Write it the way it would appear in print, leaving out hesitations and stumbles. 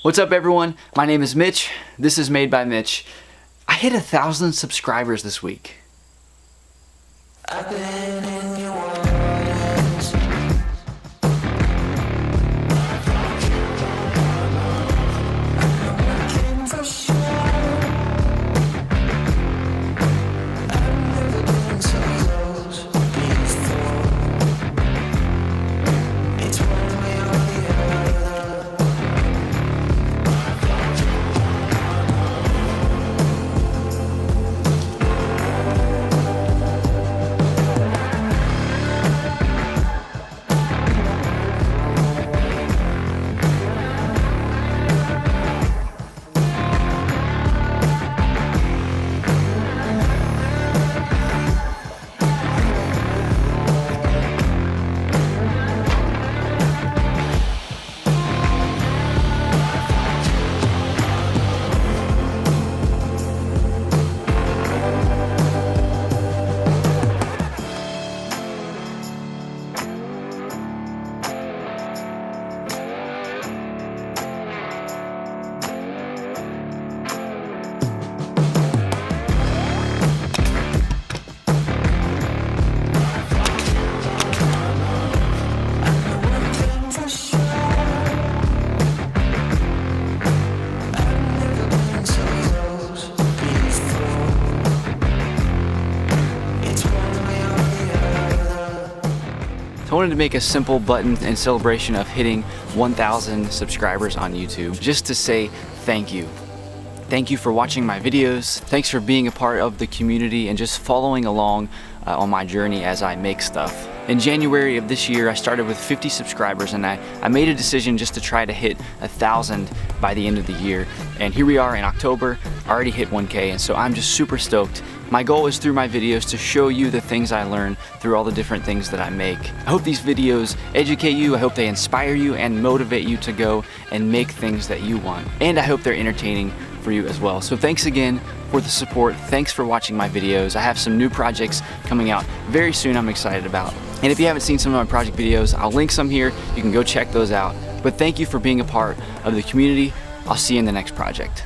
What's up everyone? My name is Mitch. This is Made by Mitch. I hit 1,000 subscribers this week. I've been in your words. I'm looking for sure. I've never been so close before. It's one way or the other. I wanted to make a simple button in celebration of hitting 1,000 subscribers on YouTube, just to say thank you. Thank you for watching my videos. Thanks for being a part of the community and just following along on my journey as I make stuff. In January of this year, I started with 50 subscribers and I made a decision just to try to hit 1,000 by the end of the year. And here we are in October, already hit 1K, and so I'm just super stoked. My goal is through my videos to show you the things I learn through all the different things that I make. I hope these videos educate you, I hope they inspire you and motivate you to go and make things that you want. And I hope they're entertaining for you as well. So thanks again for the support. Thanks for watching my videos. I have some new projects coming out very soon I'm excited about. And if you haven't seen some of my project videos, I'll link some here. You can go check those out. But thank you for being a part of the community. I'll see you in the next project.